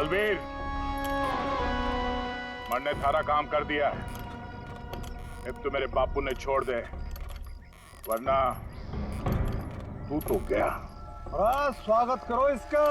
बलबीर, मन ने सारा काम कर दिया है। अब तो मेरे बापू ने छोड़ दे, वरना तू तो गया। स्वागत करो इसका।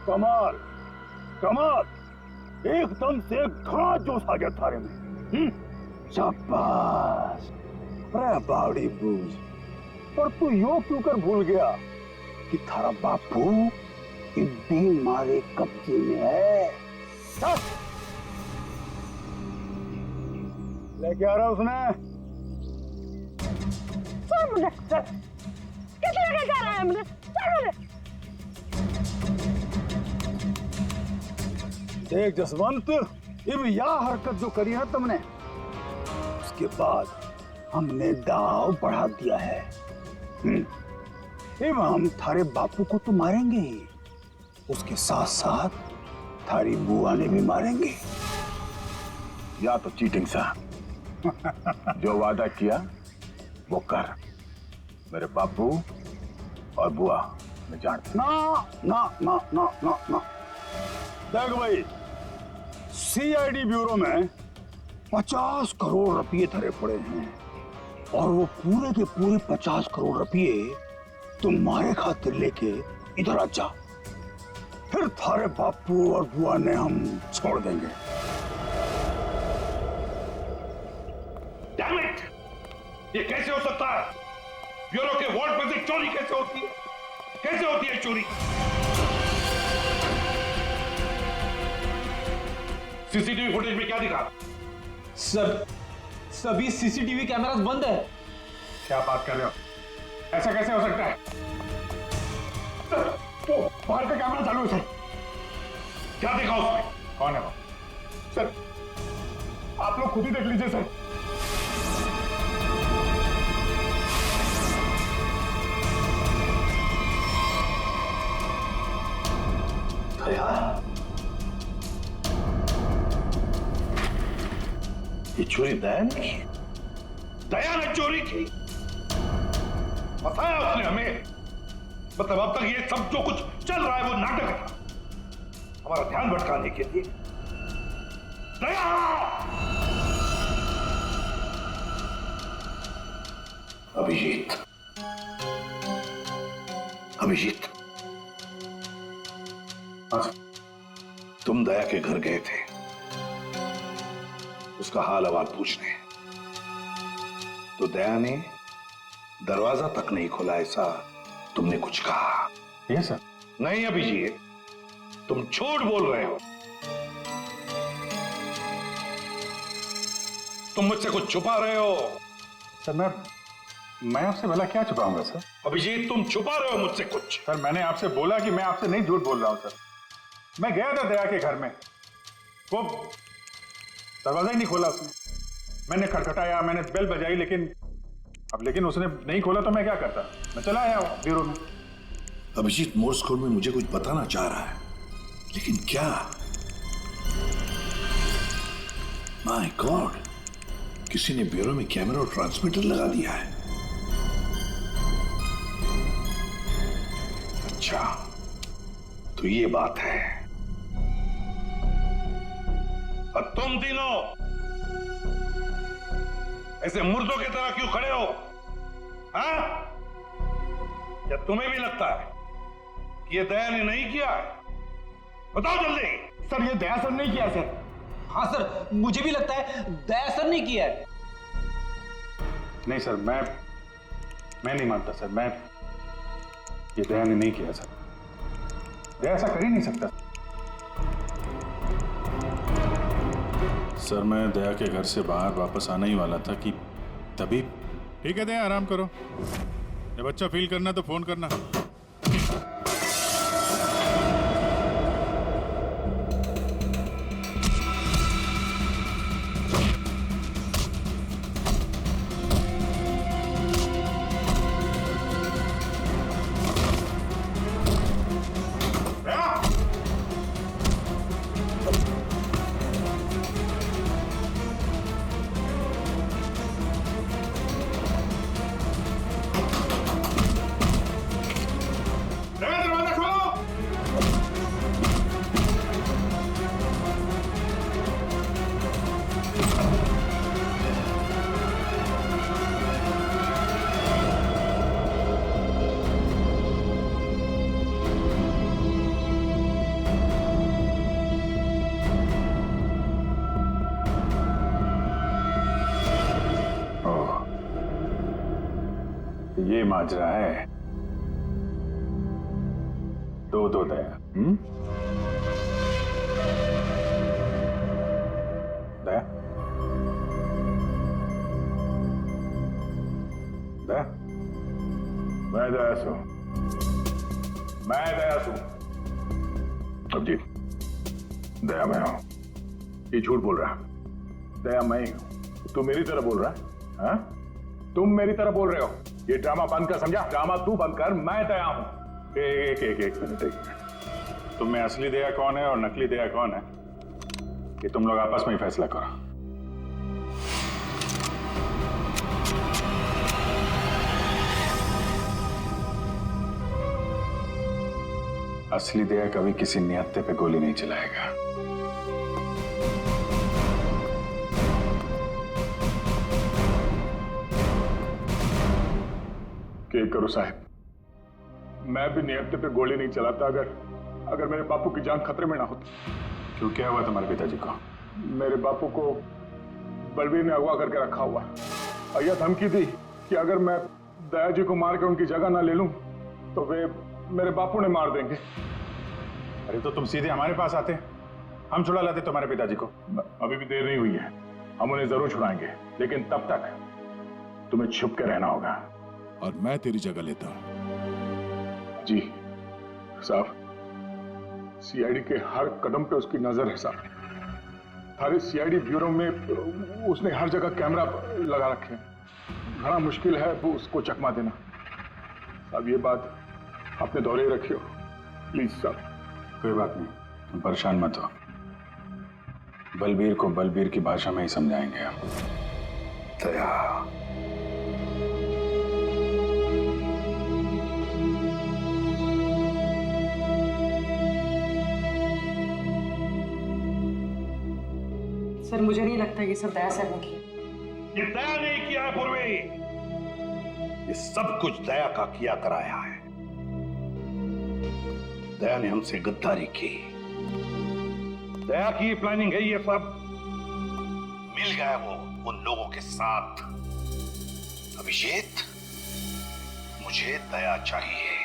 कमाल कमाल, एकदम से घना जोश आ गया थारे में। शाबाश, अरे बावड़ी बूझ। पर तू यो क्यों कर भूल गया कि थारा बापू इब्बी मारे कब्जे में है। लेके आ रहा उसने। कितने लेके जा रहा है हमने? देख जसवंत, अब यह हरकत जो करी है तुमने, उसके बाद हमने दाव बढ़ा दिया है। अब हम थारे बापू को तो मारेंगे ही, उसके साथ साथ थारी बुआ ने भी मारेंगे। या तो चीटिंग सा जो वादा किया वो कर। मेरे बापू और बुआ मैं जानता। ना ना ना ना ना ना, देख भाई, सीआईडी ब्यूरो में 50 करोड़ रुपये धरे पड़े हैं और वो पूरे के पूरे 50 करोड़ रुपये तुम्हारे खातिर लेके इधर आ जा, फिर थारे बापू और बुआ ने हम छोड़ देंगे। Damn it! ये कैसे हो सकता है? ब्यूरो के वार्ड में से चोरी कैसे होती है? कैसे होती है चोरी? सीसीटीवी फुटेज में क्या दिखा? सर, सभी सीसीटीवी कैमरास बंद है। क्या बात कर रहे हो? ऐसा कैसे हो सकता है? सर, वो बाहर का कैमरा चालू है सर। क्या देखा उसमें? कौन है वो? सर, आप लोग खुद ही देख लीजिए सर। ये चोरी दया ने की? दया ने चोरी की? बताया उसने हमें। मतलब अब तक ये सब जो कुछ चल रहा है वो नाटक था, हमारा ध्यान भटकाने के लिए। दया! अभिजीत, अभिजीत, तुम दया के घर गए थे उसका हाल अहवाल पूछने, तो दया ने दरवाजा तक नहीं खोला, ऐसा तुमने कुछ कहा? Yes sir. नहीं अभिजीत, तुम झूठ बोल रहे हो। तुम मुझसे कुछ छुपा रहे हो। सर मैं आपसे भला क्या छुपाऊंगा सर? अभिजीत, तुम छुपा रहे हो मुझसे कुछ। सर मैंने आपसे बोला कि मैं आपसे नहीं झूठ बोल रहा हूं सर। मैं गया था दया के घर में, वो दरवाजा ही नहीं खोला उसने। मैंने खटखटाया, मैंने बेल बजाई, लेकिन उसने नहीं खोला तो मैं क्या करता? मैं चला आया ब्यूरो में। अभिजीत मोर्स कोड में मुझे कुछ बताना चाह रहा है, लेकिन क्या? माय गॉड, किसी ने ब्यूरो में कैमरा और ट्रांसमीटर लगा दिया है। अच्छा, तो ये बात है। और तुम तीनों ऐसे मुर्दों की तरह क्यों खड़े हो? हाँ? क्या तुम्हें भी लगता है कि ये दया ने नहीं किया है? बताओ जल्दी। सर ये दया सर नहीं किया सर, हाँ सर, मुझे भी लगता है दया सर ने किया है। नहीं सर, मैं नहीं मानता सर। ये दया ने नहीं किया सर। दया ऐसा कर ही नहीं सकता। सर मैं दया के घर से बाहर वापस आने ही वाला था कि तभी। ठीक है दया, आराम करो। जब अच्छा फील करना तो फोन करना। ये माजरा है। दो दया। दया, दया, मैं दया सू। अब जी, दया मैं हूं। ये झूठ बोल रहा। दया मैं ही हूं। तू मेरी तरह बोल रहा है? हाँ? तुम मेरी तरह बोल रहे हो। ये ड्रामा बंद कर, समझा? ड्रामा तू बंद कर, मैं दया हूं। एक मिनट। तुम में असली दया कौन है और नकली दया कौन है, ये तुम लोग आपस में ही फैसला करो। असली दया कभी किसी निहत्थे पे गोली नहीं चलाएगा। क्या करूं साहब, मैं भी निहत्थे पे गोली नहीं चलाता अगर मेरे बापू की जान खतरे में ना होती। क्यों, क्या हुआ तुम्हारे पिताजी को? मेरे बापू को बलबीर ने अगवा करके रखा हुआ। और यह धमकी दी कि अगर मैं दया जी को मार के उनकी जगह ना ले लूं तो वे मेरे बापू ने मार देंगे। अरे तो तुम सीधे हमारे पास आते, हम छुड़ा लाते तुम्हारे पिताजी को। अभी भी देर नहीं हुई है, हम उन्हें जरूर छुड़ाएंगे, लेकिन तब तक तुम्हें छुप के रहना होगा। और मैं तेरी जगह लेता हूं। जी साहब, सीआईडी के हर कदम पे उसकी नजर है साहब। सारे सीआईडी ब्यूरो में उसने हर जगह कैमरा लगा रखे हैं। बड़ा मुश्किल है वो उसको चकमा देना। साहब ये बात अपने दौरे रखियो प्लीज साहब। कोई बात नहीं, तुम परेशान मत हो। बलबीर को बलबीर की भाषा में ही समझाएंगे हम। दया, सर मुझे नहीं लगता ये सब दया सर ने की। ये दया ने किया है पूर्वी, ये सब कुछ दया का किया कराया है। दया ने हमसे गद्दारी की, दया की प्लानिंग है ये सब। मिल गया वो उन लोगों के साथ। अभिजीत, मुझे दया चाहिए,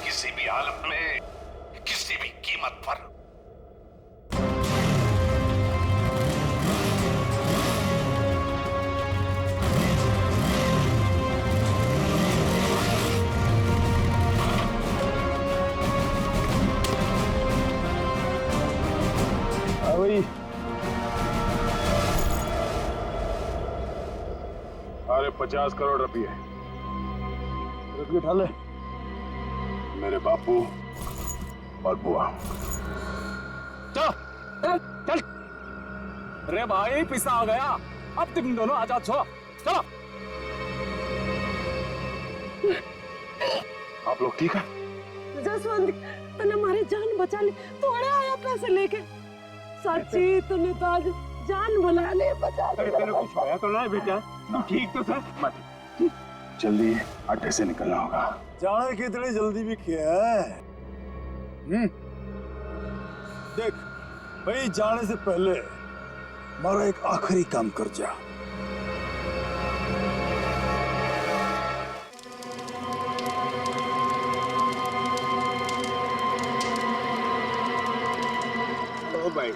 किसी भी हालत में, किसी भी कीमत पर। अरे 50 करोड़ रुपये उठा ले। मेरे बापू और बुआ। चल। अरे भाई पिसा आ गया, अब तुम दोनों आजाद हो। चलो। आप लोग ठीक है? जसवंत, तूने हमारी जान बचा ली। तू अड़े आया पैसे लेके। सच्ची तूने तो आज जान बना ले, बचा ले। तेरे कुछ होया तो नहीं बेटा? ठीक तो था। मत, जल्दी अड्डे से निकलना होगा। जाने की इतनी जल्दी भी क्या है? देख भाई, जाने से पहले मारा एक आखिरी काम कर जा। ओ भाई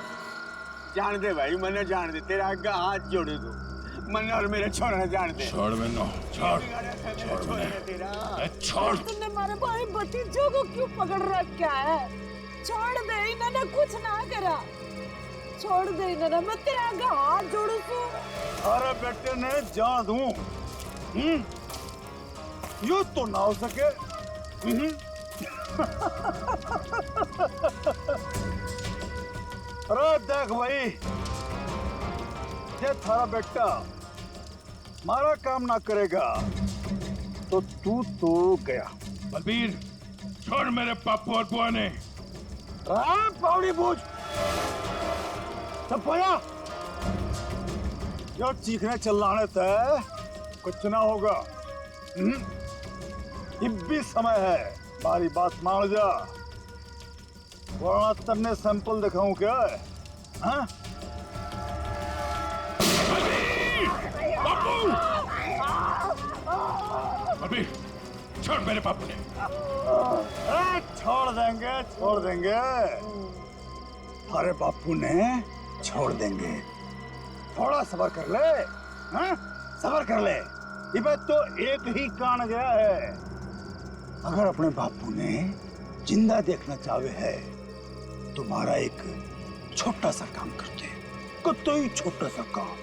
जान दे भाई, मने जान दे, तेरा आगे हाथ जोड़े दो, मने और मेरे छोरा ने जान दे। छोड़ मैंने, छोड़ मैंने, छोड़। तुमने हमारे भाई भतीजों को क्यों पकड़ रखा है? छोड़ दे, इन्होंने कुछ ना करा, छोड़ दे इन्होंने, मैं तेरे आगे हाथ जोड़ू तू। अरे बेटे ने जान दूं, यूं तो ना हो सके। अरे देख भाई, ये थारा बेटा मारा काम ना करेगा तो तू तो गया। बलबीर, छोड़ मेरे पापू और बुआ ने। पावड़ी बूझ, सब पोया, यार चीखने चिल्लाने तय कुछ ना होगा। अब भी समय है, हमारी बात मान जा, वरना तन्ने सैंपल दिखाऊं क्या? हाँ? बलबीर, छोड़ मेरे पापू ने। छोड़ देंगे, छोड़ देंगे, अरे बापू ने छोड़ देंगे, थोड़ा सब्र कर ले। हाँ? सब्र कर ले, ये तो एक ही कान गया है। अगर अपने बापू ने जिंदा देखना चाहे है, तुम्हारा एक छोटा सा काम करते, कोई छोटा सा काम।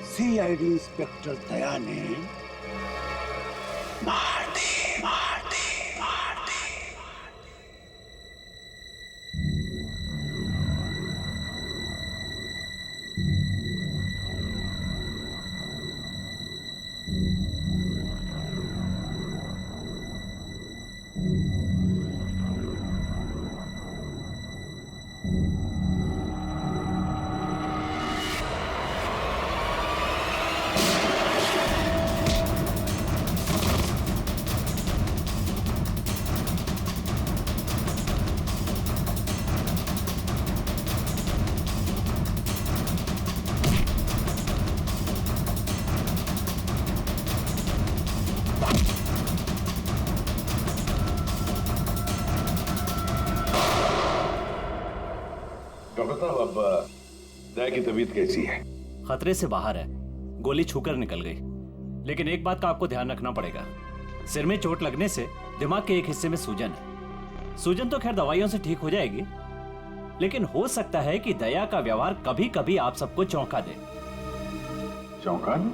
सीआईडी इंस्पेक्टर दया ने मार दे, मार दे, मार दे। डॉक्टर साहब, अब दया की तबीयत कैसी है? खतरे से बाहर है, गोली छूकर निकल गई। लेकिन एक बात का आपको ध्यान रखना पड़ेगा, सिर में चोट लगने से दिमाग के एक हिस्से में सूजन है। सूजन तो खैर दवाइयों से ठीक हो जाएगी, लेकिन हो सकता है कि दया का व्यवहार कभी कभी आप सबको चौंका दे। चौंका दे?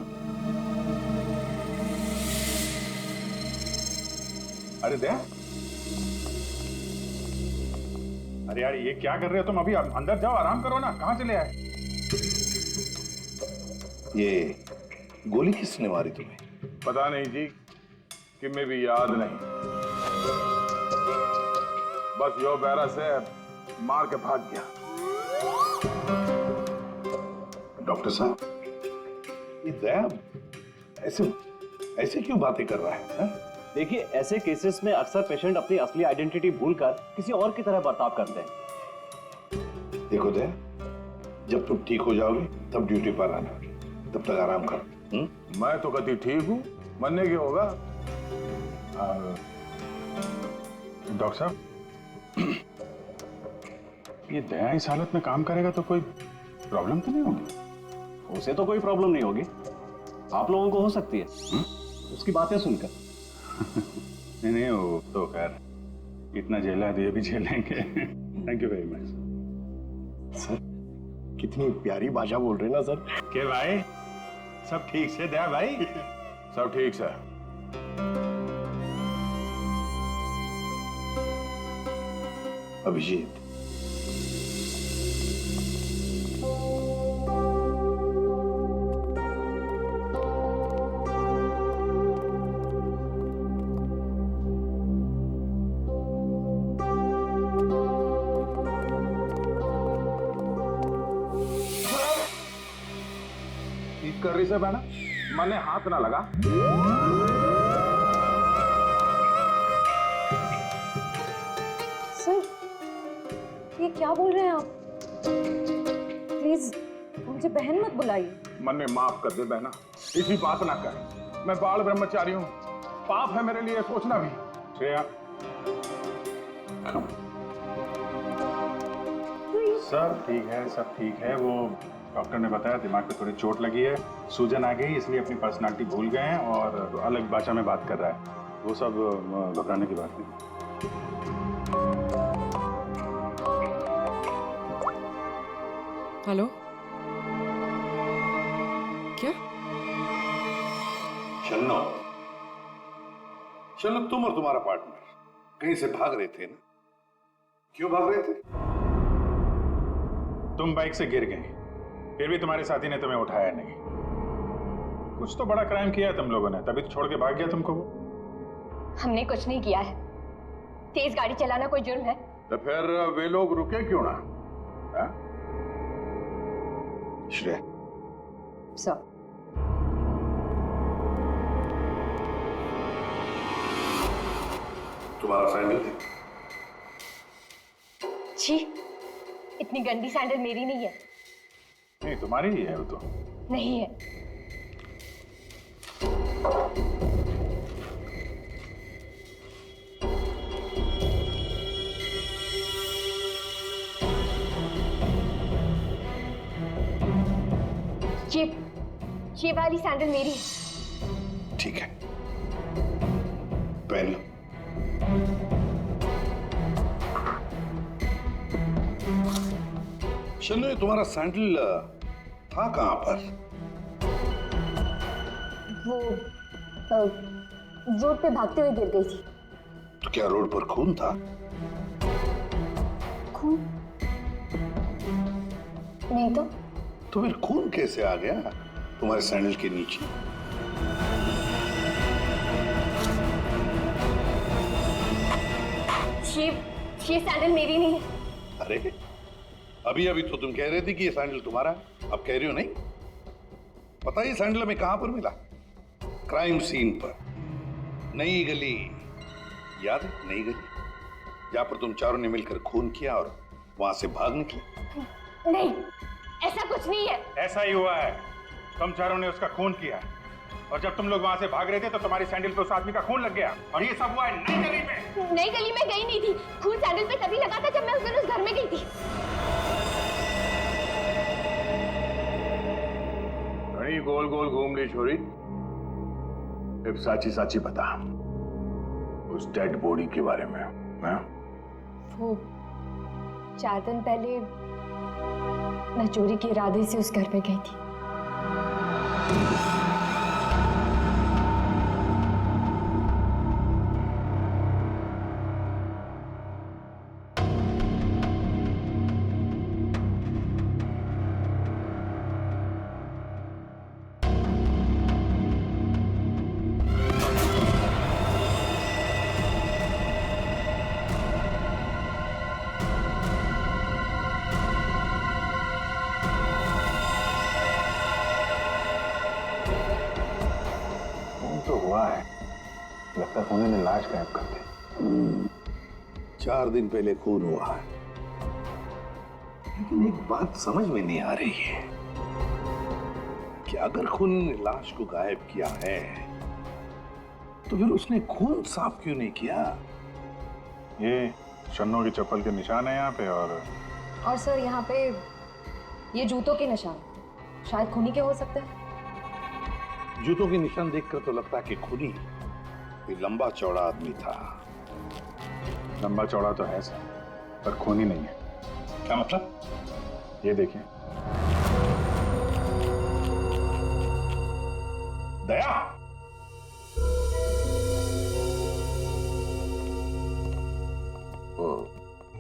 अरे दया, अरे यार ये क्या कर रहे हो तुम? अभी अंदर जाओ, आराम करो ना, कहाँ चले आए? ये गोली किसने मारी तुम्हें? पता नहीं जी, कि मैं भी याद नहीं, बस यो बैरा से मार के भाग गया। डॉक्टर साहब, ये दया ऐसे ऐसे क्यों बातें कर रहा है? देखिए, ऐसे केसेस में अक्सर पेशेंट अपनी असली आइडेंटिटी भूलकर किसी और की तरह बर्ताव करते हैं। देखो दया, जब तुम ठीक हो जाओगे तब ड्यूटी पर आना, तब तक आराम करो। मैं तो कभी ठीक हूँ, मरने की होगा। डॉक्टर साहब, ये दया इस हालत में काम करेगा तो कोई प्रॉब्लम तो नहीं होगी? उसे तो कोई प्रॉब्लम नहीं होगी, आप लोगों को हो सकती है उसकी बातें सुनकर। नहीं नहीं, वो तो खैर इतना झेला है तो ये भी झेलेंगे। Thank you very much sir. कितनी प्यारी भाषा बोल रहे ना सर। के भाई, सब ठीक से दया भाई? सब ठीक से। अभिजीत, ठीक कर रही से बहना, मने हाथ ना लगा। सर, ये क्या बोल रहे हैं आप? प्लीज मुझे बहन मत बुलाइए। मन ने माफ कर दे बहना, इसी बात ना कर। मैं बाल ब्रह्मचारी हूँ, पाप है मेरे लिए सोचना भी। श्रेया, सब ठीक है, सब ठीक है। वो डॉक्टर ने बताया दिमाग पे थोड़ी चोट लगी है, सूजन आ गई, इसलिए अपनी पर्सनालिटी भूल गए हैं और अलग भाषा में बात कर रहा है। वो सब घबराने की बात नहीं। हेलो, क्या? शन्नो, तुम और तुम्हारा पार्टनर कहीं से भाग रहे थे ना? क्यों भाग रहे थे? तुम बाइक से गिर गए, फिर भी तुम्हारे साथी ने तुम्हें उठाया नहीं। कुछ तो बड़ा क्राइम किया है तुम लोगों ने, तभी तो छोड़ के भाग गया तुमको वो। हमने कुछ नहीं किया है। तेज गाड़ी चलाना कोई जुर्म है? तो फिर वे लोग रुके क्यों ना? श्रेया, सर, तुम्हारा सैंडल है? छी, इतनी गंदी सैंडल मेरी नहीं है। नहीं, तुम्हारी ही है वो तो। नहीं है। ये वाली सैंडल मेरी है। ठीक है, पहन लो। चलो, ये तुम्हारा सैंडल था कहां पर? वो रोड पे भागते हुए गिर गई थी। तो क्या रोड पर खून था? खून? नहीं तो। तो फिर खून कैसे आ गया तुम्हारे सैंडल के नीचे? ये सैंडल मेरी नहीं है। अरे, अभी अभी तो तुम कह रहे थे कि ये सैंडल तुम्हारा है, अब कह रही हो नहीं? पता है सैंडल हमें कहां पर मिला? क्राइम सीन पर, नई गली। याद है नई गली, जहां पर तुम चारों ने मिलकर खून किया और वहां से भाग निकले? नहीं, ऐसा कुछ नहीं है। ऐसा ही हुआ है, तुम चारों ने उसका खून किया और जब तुम लोग वहां से भाग रहे थे तो तुम्हारी सैंडल पे उस आदमी का खून लग गया और ये सब हुआ है नई गली में। नई गली में गई नहीं थी, खून सैंडल पे तभी लगा था जब मैं उस दिन उस घर में गई थी। घड़ी गोल गोल घूम ली छोरी, अब साची साची बता उस डेड बॉडी के बारे में। हाँ? वो 4 दिन पहले मैं चोरी के इरादे से उस घर में गई थी। तो हुआ है, लगता है उन्होंने लाश गायब कर दी। 4 दिन पहले खून हुआ है, लेकिन एक बात समझ में नहीं आ रही है कि अगर खून ने लाश को गायब किया है तो फिर उसने खून साफ क्यों नहीं किया? ये शन्नो की चप्पल के निशान है यहाँ पे और सर यहाँ पे ये जूतों के निशान शायद खूनी के हो सकते हैं। जूतों के निशान देखकर तो लगता है कि खूनी ये लंबा चौड़ा आदमी था। लंबा चौड़ा तो है सर, पर खूनी नहीं है। क्या मतलब? ये देखिए। दया,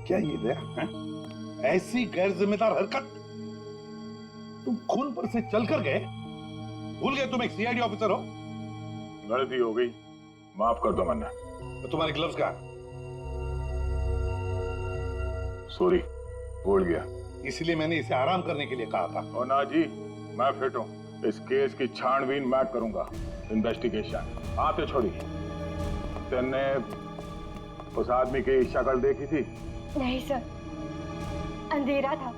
क्या ये दया है? ऐसी गैर जिम्मेदार हरकत? तुम खून पर से चलकर गए? भूल गए तुम एक सीआईडी ऑफिसर हो? गलती हो गई, माफ कर दो मन्ना। तो तुम्हारे ग्लव्स कहाँ? सॉरी, भूल गया। इसलिए मैंने इसे आराम करने के लिए कहा था। और ना जी, मैं फिट हूँ। इस केस की छानबीन मैं करूंगा, इन्वेस्टिगेशन। आते छोड़ी, तेने उस आदमी की शक्ल देखी थी? नहीं सर, अंधेरा था।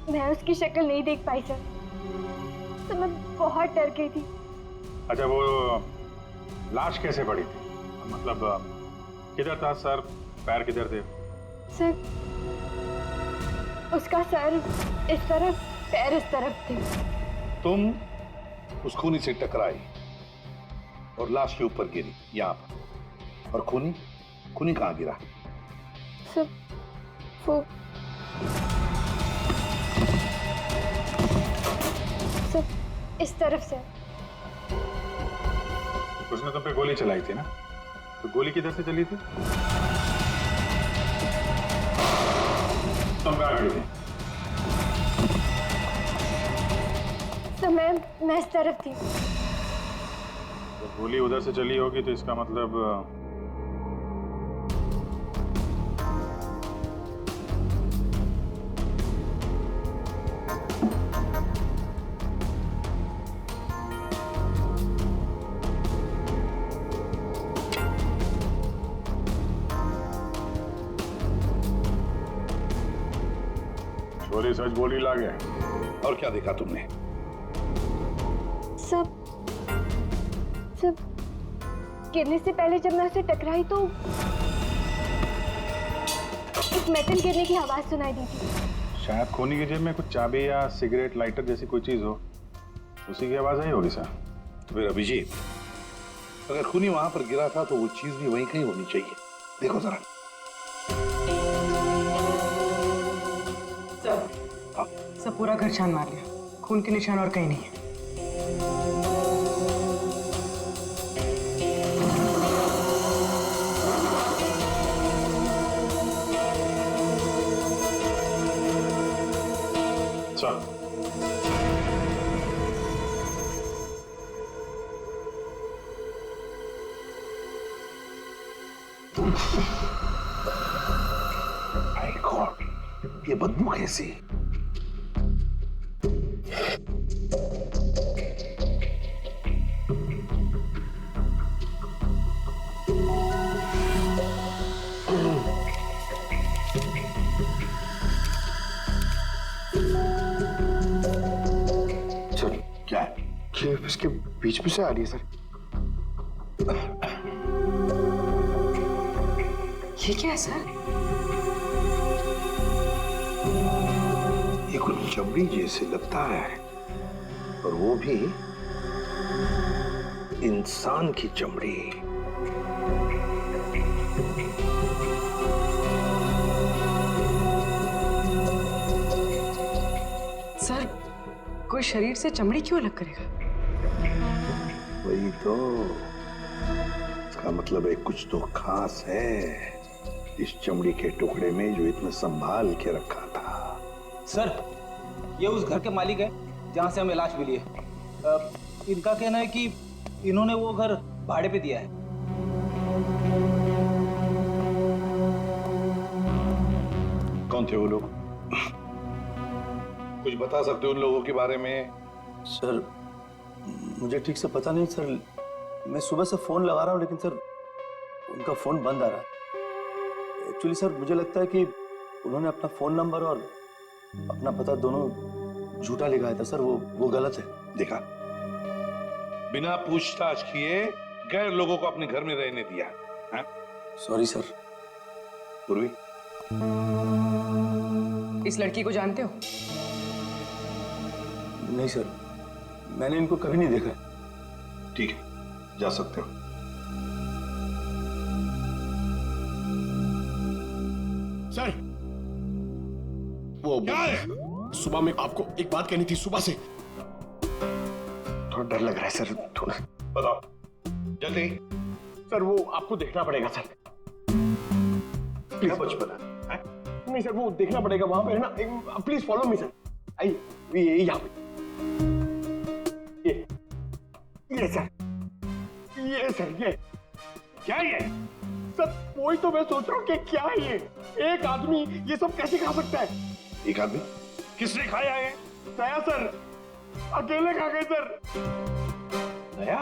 मैं उसकी शक्ल नहीं देख पाई सर, तो मैं बहुत डर गई थी। अच्छा, वो लाश कैसे पड़ी थी? मतलब किधर था? सर पैर किधर थे? सर उसका सर इस तरफ, पैर इस तरफ थे। तुम उस खूनी से टकराई और लाश के ऊपर गिरी यहाँ पर। और खूनी कहाँ गिरा? सर वो सर इस तरफ से। उसने तुम पे गोली चलाई थी ना, तो गोली किधर से चली थी? तुम कहाँ गई थी? सर मैं इस तरफ थी। तो गोली उधर से चली होगी तो इसका मतलब छोरी सच बोली लागे। और क्या देखा तुमने? सब गिरने से पहले जब मैं उसे टकराई तो एक मेटल गिरने की आवाज सुनाई दी थी। शायद खूनी की जेब में कुछ चाबी या सिगरेट लाइटर जैसी कोई चीज हो, उसी की आवाज आई होगी सर। तो फिर अभिजीत, अगर खूनी वहां पर गिरा था तो वो चीज भी वहीं कहीं होनी चाहिए। देखो जरा। सब पूरा घर छान मार लिया, खून के निशान और कहीं नहीं है। माय गॉड, ये बदबू कैसी? क्या है? ये इसके बीच में से आ रही है सर। ये क्या है सर? ये कुछ चमड़ी जैसे लगता है, और वो भी इंसान की चमड़ी। सर कोई शरीर से चमड़ी क्यों अलग करेगा? वही तो, इसका मतलब है कुछ तो खास है इस चमड़ी के टुकड़े में जो इतना संभाल के रखा था। सर ये उस घर के मालिक है जहां से हमें लाश मिली है। इनका कहना है कि इन्होंने वो घर भाड़े पे दिया है। कौन थे वो लोग? कुछ बता सकते हो उन लोगों के बारे में? सर मुझे ठीक से पता नहीं सर, मैं सुबह से फोन लगा रहा हूँ लेकिन सर उनका फोन बंद आ रहा है। एक्चुअली सर मुझे लगता है कि उन्होंने अपना फोन नंबर और अपना पता दोनों झूठा लिखाया था सर, वो गलत है। देखा, बिना पूछताछ किए गैर लोगों को अपने घर में रहने दिया। Sorry sir. पूर्वी, इस लड़की को जानते हो? नहीं सर, मैंने इनको कभी नहीं देखा। ठीक है, जा सकते हो। सर वो क्या है? सुबह में आपको एक बात कहनी थी, सुबह से। थोड़ा डर लग रहा है सर, थोड़ा। बताओ जल्दी। सर वो आपको देखना पड़ेगा सर। क्या बचपन है? नहीं सर, वो देखना पड़ेगा वहां पे है ना। Please follow me sir. आइए, ये यहाँ पे। ये सर, ये क्या ये? सर वही तो मैं सोच रहा हूँ कि क्या है ये? एक आदमी ये सब कैसे खा सकता है? एक आदमी? किसने खाया है? दया सर, अकेले खा गए सर। दया?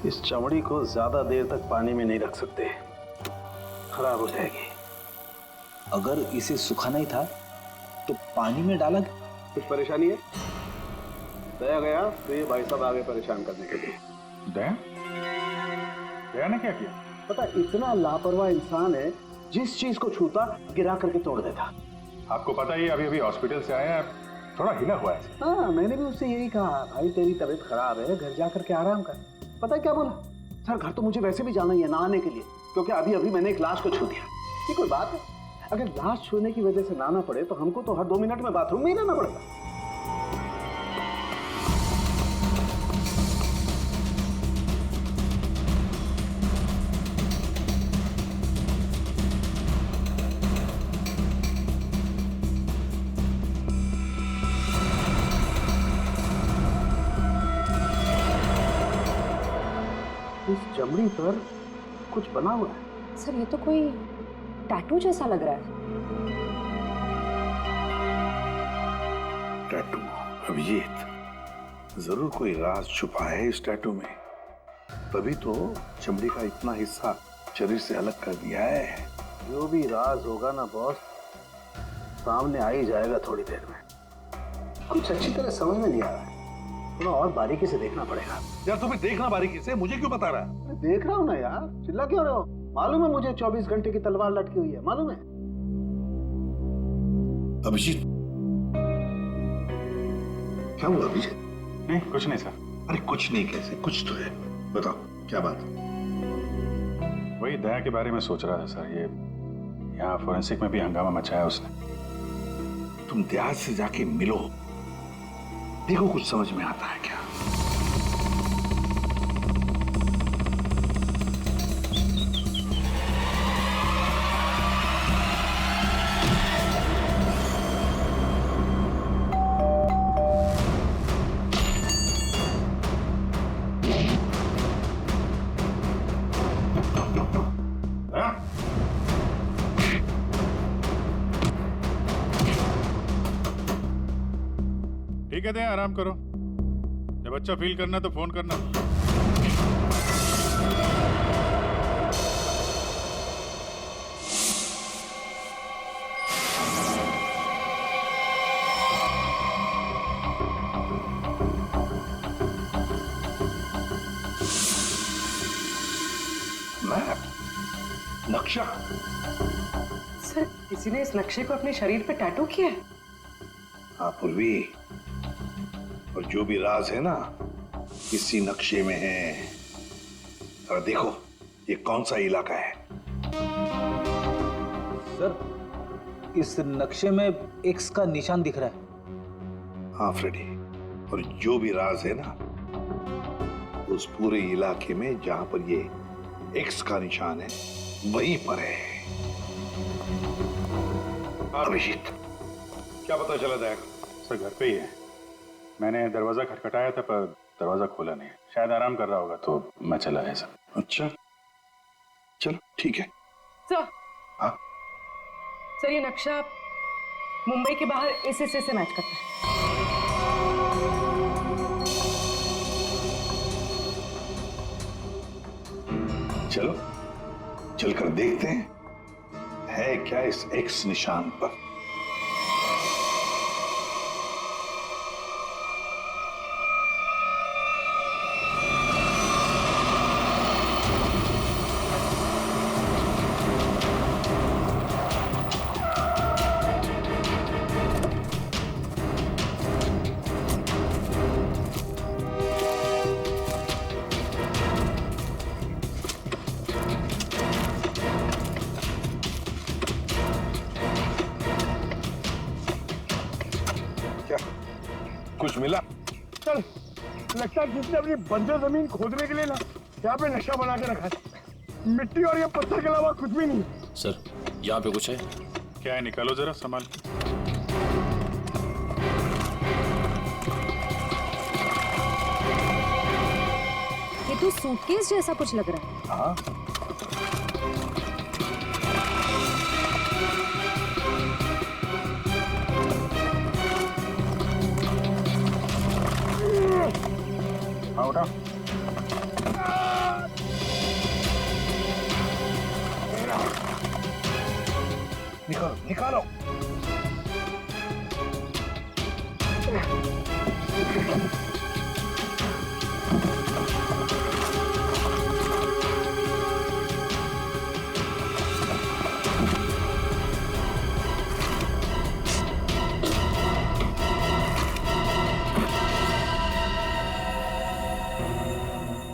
इस चमड़ी को ज्यादा देर तक पानी में नहीं रख सकते, खराब हो जाएगी। अगर इसे सुखाना ही था तो पानी में डाला। कुछ परेशानी है? दया गया तो ये भाई साहब आगे परेशान करने के लिए। दया? दया ने क्या किया? पता, इतना लापरवाह इंसान है, जिस चीज को छूता गिरा करके तोड़ देता। आपको पता ही अभी अभी हॉस्पिटल से आया है, थोड़ा हिला हुआ है। हाँ, मैंने भी उससे यही कहा, भाई तेरी तबीयत खराब है, घर जा करके आराम कर। पता है क्या बोला? सर घर तो मुझे वैसे भी जाना ही है नहाने के लिए, क्योंकि अभी अभी मैंने एक लाश को छू दिया। ये कोई बात है? अगर लाश छूने की वजह से नहाना पड़े तो हमको तो हर 2 मिनट में बाथरूम में ही रहना पड़ेगा। इस चमड़ी पर कुछ बना हुआ है। सर ये तो कोई टैटू जैसा लग रहा है। टैटू? अभिजीत, जरूर कोई राज छुपा है इस टैटू में, तभी तो चमड़ी का इतना हिस्सा शरीर से अलग कर दिया है। जो भी राज होगा ना बॉस, सामने आ ही जाएगा थोड़ी देर में। कुछ अच्छी तरह समझ में नहीं आ रहा है, थोड़ा और बारीकी से देखना पड़ेगा। यार तुम्हें देखना बारीकी से, मुझे क्यों बता रहा है? देख रहा हूँ ना यार, चिल्ला क्यों रहे हो? मालूम है मुझे 24 घंटे की तलवार लटकी हुई है, मालूम है। अभिजीत, क्या हुआ अभिजीत? नहीं कुछ नहीं सर। अरे कुछ नहीं कैसे? कुछ तो है, बताओ क्या बात? वही दया के बारे में सोच रहा था सर। ये यहाँ फोरेंसिक में भी हंगामा मचाया उसने। तुम दया से जाके मिलो, देखो कुछ समझ में आता है क्या। ठीक है दया, आराम करो। जब अच्छा फील करना तो फोन करना। मैप? नक्शा? सर किसी ने इस नक्शे को अपने शरीर पे टैटू किया है। हाँ पूर्वी, और जो भी राज है ना इसी नक्शे में है। जरा देखो ये कौन सा इलाका है। सर इस नक्शे में एक्स का निशान दिख रहा है। हाँ फ्रेडी, और जो भी राज है ना उस पूरे इलाके में जहां पर ये एक्स का निशान है वहीं पर है। अभिजीत, क्या पता चला दया? सर घर पे ही है। मैंने दरवाजा खटखटाया था पर दरवाजा खोला नहीं। शायद आराम कर रहा होगा तो मैं चला आया सर। अच्छा चलो ठीक है। सर, हाँ सर ये नक्शा मुंबई के बाहर इस हिस्से से मैच करता है। चलो चलकर देखते हैं है क्या इस एक्स निशान पर। कुछ मिला? सर लगता है किसने अपनी बंजर जमीन खोदने के लिए ना यहाँ पे नक्शा बना के रखा है। मिट्टी और ये पत्थर के अलावा कुछ भी नहीं। सर यहाँ पे कुछ है। क्या है? निकालो जरा संभाल। ये तो सूटकेस जैसा कुछ लग रहा है। हाँ उठाओ। निकालो निकालो।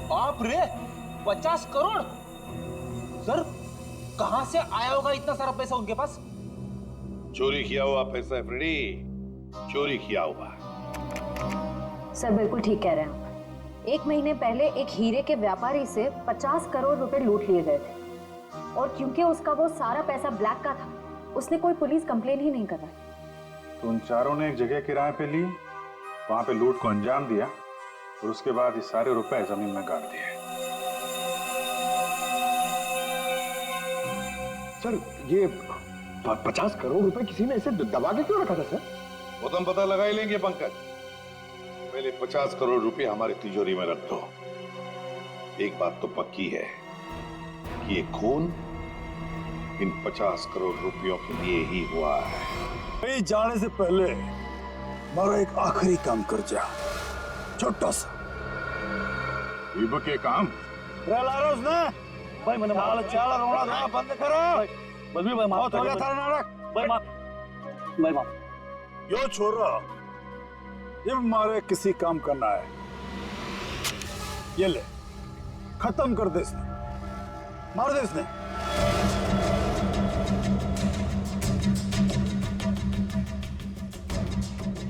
बाप रे, 50 करोड़। सर, कहां से आया होगा इतना सारा पैसा उनके पास? चोरी किया हुआ पैसा है फ्रेडी, चोरी किया हुआ। सर बिल्कुल ठीक कह रहे हैं आप। 1 महीने पहले एक हीरे के व्यापारी से 50 करोड़ रुपए लूट लिए गए थे, और क्योंकि उसका वो सारा पैसा ब्लैक का था, उसने कोई पुलिस कंप्लेन ही नहीं करवाई। तो उन चारों ने एक जगह किराए पे ली, वहां पे लूट को अंजाम दिया, और उसके बाद ये सारे रुपए जमीन में गाड़ दिए। सर ये 50 करोड़ रुपए किसी ने ऐसे दबा के क्यों रखा था सर? वो तो हम पता लगा ही लेंगे पंकज। पहले 50 करोड़ रुपए हमारी तिजोरी में रख दो। एक बात तो पक्की है कि ये खून इन 50 करोड़ रुपयों के लिए ही हुआ है। कहीं जाने से पहले हमारा एक आखिरी काम कर जा, छोटा सा। इब के काम लारोस ने भाई मैंने चाल रोना था, बंद करो। बल्बी भाई माफ हो गया था नाटक। भाई माफ यो छोरा, ये हमारे किसी काम करना है, ये ले खत्म कर दे इसने, मार दे इसने।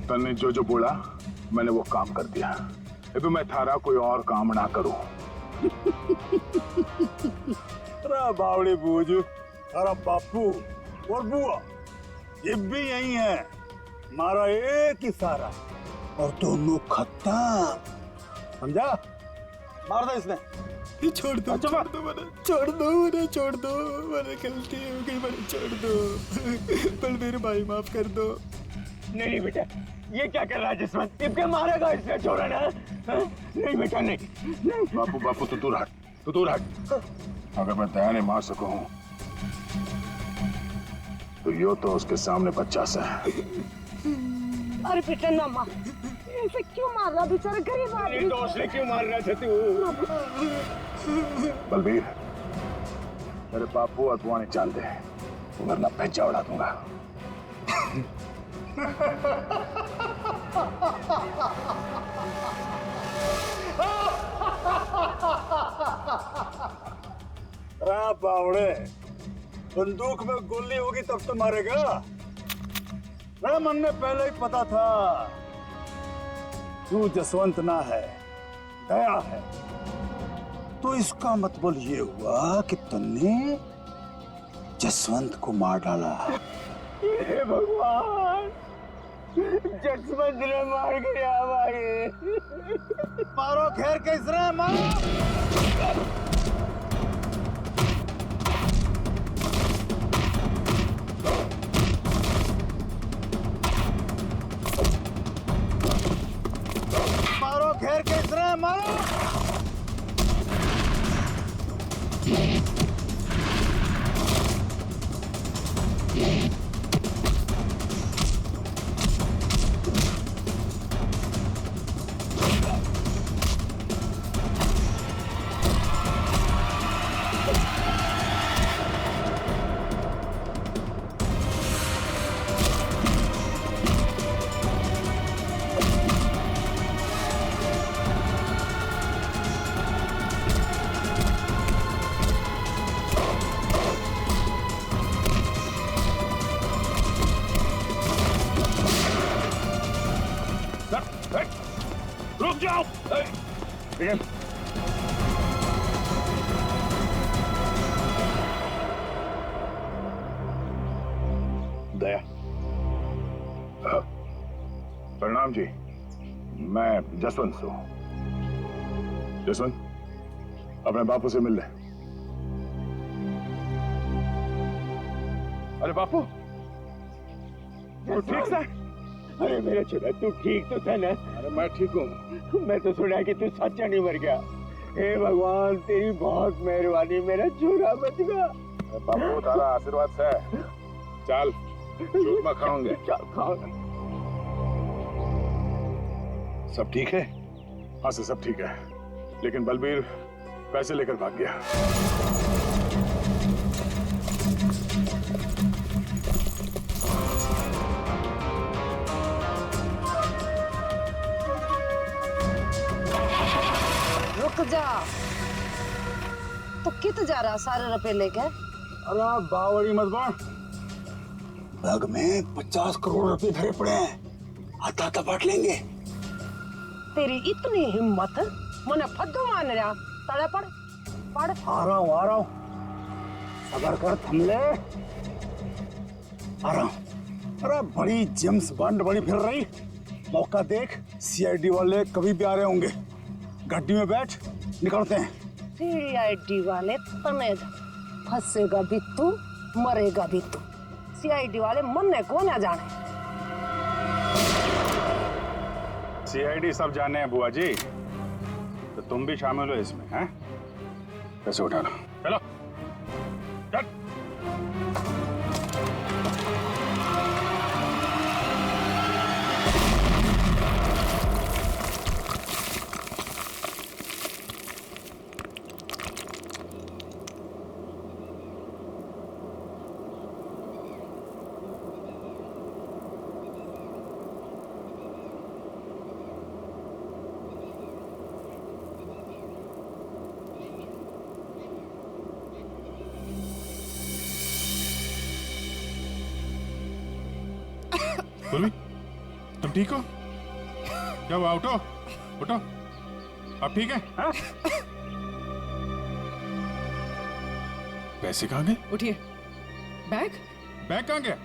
तन्ने जो जो बोला मैंने वो काम कर दिया। अभी मैं थारा कोई और काम ना करूं। अरे बावड़ी बूझ, अरे बापू और बुआ ये भी यही है, मारा एक ही सारा और दोनों खत्म, समझा? मार दे इसने। छोड़ दो, छोड़ दो मैंने, छोड़ दो मैंने, छोड़ दो मैंने, गलती हो गई मैंने, छोड़ दो। बलबीर भाई माफ कर दो। नहीं बेटा, ये क्या कर रहा है जसवंत? इब के मारेगा इसने, छोड़ा ना? नहीं बेटा नहीं। बापू बापू तू दूर हट, तू दूर हट। अगर मैं दया ने मार सकूं तो यो तो उसके सामने बच्चा सा है। अरे बेटा ना मार, ऐसे क्यों मार रहा बेचारा गरीब आदमी? दोस्त ने क्यों मार रहा था तू? बलबीर, मेरे बापू और बुआ ने जान दे, वरना पैंचा उड़ा दूंगा। बावड़े, बंदूक में गोली होगी तब तो मारेगा। मन ने पहले ही पता था तू जसवंत ना है, दया है। तो इसका मतलब ये हुआ कि तुमने जसवंत को मार डाला। हे भगवान, जसवंत ने मार गया भाई। मारो घेर के इसने, मारो। मारो घेर के इसने, मारो। रुक जाओ। दया, प्रणाम जी, मैं जसवंत हूं। जसवंत, अपने बापू से मिल ले। अरे बापू, तो ठीक से? अरे मेरा छोरा, तू ठीक तो था ना? अरे मैं ठीक हूँ। मैं तो सुना कि तू सच्चा नहीं मर गया। हे भगवान, तेरी बहुत मेहरबानी, मेरा छोरा बच गया। बाबू तारा आशीर्वाद से चल चूरमा खाओगे। चल खाओ। सब ठीक है? हाँ सर सब ठीक है, लेकिन बलबीर पैसे लेकर भाग गया। रुक जा, तो कित जा रहा सारे रुपए लेकर? अरे बावड़ी मत बन, बैग में 50 करोड़ रुपए भरे पड़े हैं, आता आता बांट लेंगे। तेरी इतनी हिम्मत, मने फद्दू मान रहा, तड़े पड़ पड़। आ रहा हूँ, सबर कर, थम ले, आ रहा हूँ। अरे बड़ी जेम्स बॉन्ड बड़ी फिर रही, मौका देख, सीआईडी वाले कभी भी आ रहे होंगे। गाड़ी में बैठ, निकलते हैं। सीआईडी वाले तने फंसेगा भी तू, मरेगा भी तू। सीआईडी वाले मरने को ना जाने। सीआईडी सब जाने हैं बुआ जी, तो तुम भी शामिल हो इसमें, हैं? पैसे उठाना, चलो चल। बोली, तुम ठीक हो? क्या हुआ? उठो उठो, अब ठीक है? हाँ? पैसे कहाँ गए? उठिए। बैग बैग कहाँ गया?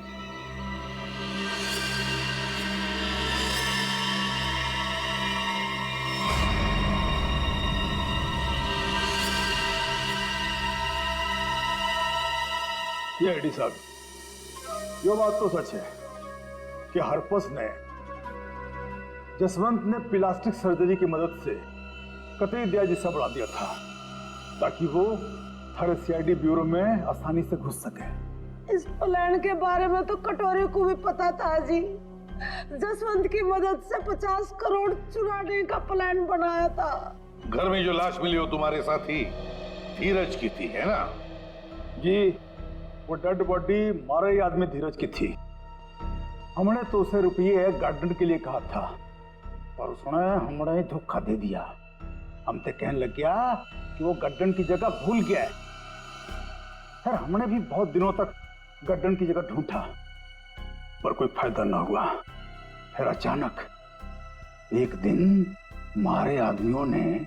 ये एडी साहब, ये बात तो सच है कि हरपस ने जसवंत ने प्लास्टिक सर्जरी की मदद से कतई दिया जिस्सा बढ़ा दिया था ताकि वो हर सीआईडी ब्यूरो में आसानी से घुस सके। इस प्लान के बारे में तो कटोरे को भी पता था जी। जसवंत की मदद से 50 करोड़ चुराने का प्लान बनाया था। घर में जो लाश मिली हो तुम्हारे साथी धीरज की थी, है ना? जी, वो डेड बॉडी मारे ही आदमी धीरज की थी। हमने तो उसे रुपये गार्डन के लिए कहा था, पर उसने हमने धोखा दे दिया। हम तो कहने लग गया कि वो गार्डन की जगह भूल गया है। फिर हमने भी बहुत दिनों तक गार्डन की जगह ढूंढा, पर कोई फायदा ना हुआ। फिर अचानक एक दिन मारे आदमियों ने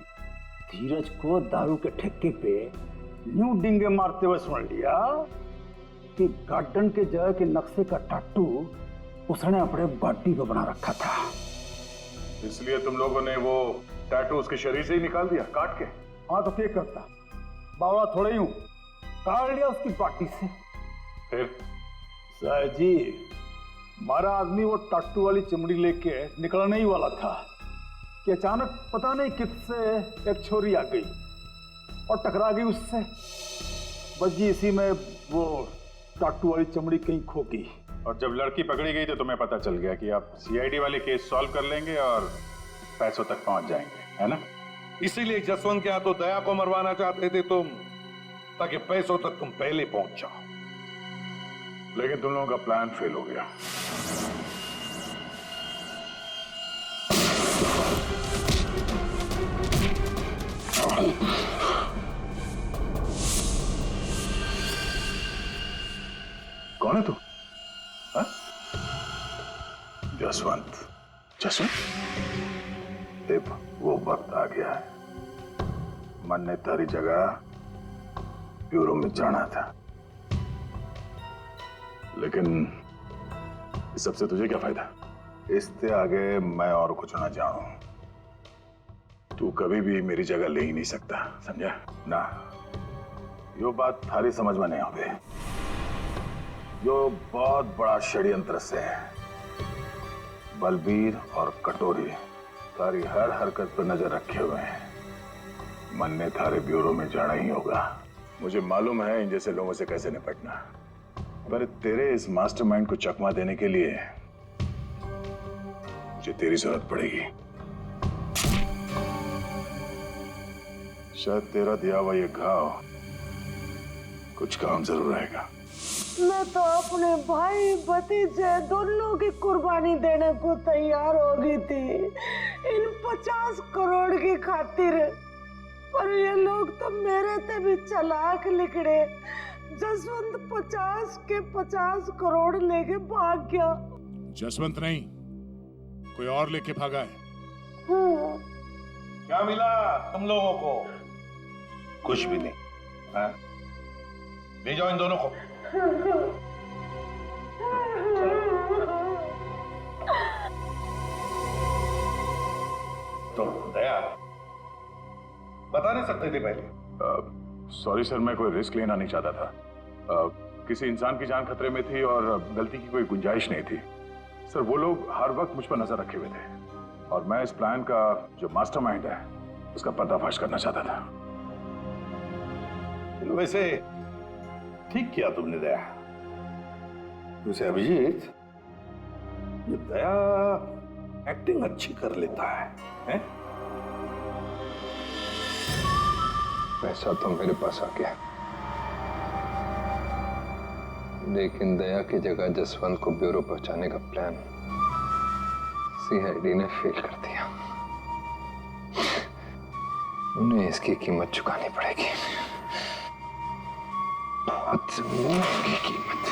धीरज को दारू के ठेके पे यूं डिंगे मारते हुए सुन लिया कि गार्डन के जगह के नक्शे का टाटू उसने अपने बॉडी पे बना रखा था। इसलिए तुम लोगों ने वो टैटू उसके शरीर से ही निकाल दिया काट के? हाँ तो क्या करता, बावड़ा थोड़ा ही हूं, काट लिया उसकी बॉडी से। फिर साहब जी, हमारा आदमी वो टाटू वाली चमड़ी लेके निकलने ही वाला था कि अचानक पता नहीं किससे एक छोरी आ गई और टकरा गई उससे। बस जी इसी में वो टाटू वाली चमड़ी कहीं खो गई। और जब लड़की पकड़ी गई तो तुम्हें पता चल गया कि आप सीआईडी वाले केस सॉल्व कर लेंगे और पैसों तक पहुंच जाएंगे, है ना? इसीलिए जसवंत के हाथों दया को मरवाना चाहते थे तुम, ताकि पैसों तक तुम पहले पहुंच जाओ। लेकिन तुम लोगों का प्लान फेल हो गया। कौन है तू? हाँ? जसवंत। जसवंत, देव, वो वक्त आ गया है। मन ने तारी जगह ब्यूरो में जाना था, लेकिन इस सबसे तुझे क्या फायदा? इससे आगे मैं और कुछ ना जानूं। तू कभी भी मेरी जगह ले ही नहीं सकता, समझा ना? यो बात थारी समझ में नहीं आवे। यो बहुत बड़ा षड्यंत्र से बलबीर और कटोरी तारी हर हरकत पर नजर रखे हुए हैं। मन ने थारे ब्यूरो में जाना ही होगा। मुझे मालूम है इन जैसे लोगों से कैसे निपटना, पर तेरे इस मास्टरमाइंड को चकमा देने के लिए मुझे तेरी जरूरत पड़ेगी। शायद तेरा दिया हुआ ये घाव कुछ काम जरूर आएगा। मैं तो अपने भाई भतीजे दोनों की कुर्बानी देने को तैयार हो गई थी इन 50 करोड़ की खातिर, पर ये लोग तो मेरे से भी चालाक निकले। जसवंत 50 के 50 करोड़ लेके भाग गया। जसवंत नहीं, कोई और लेके भागा है। हाँ। क्या मिला तुम लोगों को? कुछ भी नहीं। हाँ? ले जाओ इन दोनों को। तो दया बता नहीं सकते थे पहले? सॉरी सर, मैं कोई रिस्क लेना नहीं चाहता था। किसी इंसान की जान खतरे में थी और गलती की कोई गुंजाइश नहीं थी। सर वो लोग हर वक्त मुझ पर नजर रखे हुए थे और मैं इस प्लान का जो मास्टरमाइंड है उसका पर्दाफाश करना चाहता था। वैसे ठीक किया तुमने दया। वैसे अभिजीत, ये दया एक्टिंग अच्छी कर लेता है? पैसा तो मेरे पास आ गया, लेकिन दया की जगह जसवंत को ब्यूरो पहुंचाने का प्लान सीआईडी ने फेल कर दिया। उन्हें इसकी कीमत चुकानी पड़ेगी, बहुत महंगी कीमत।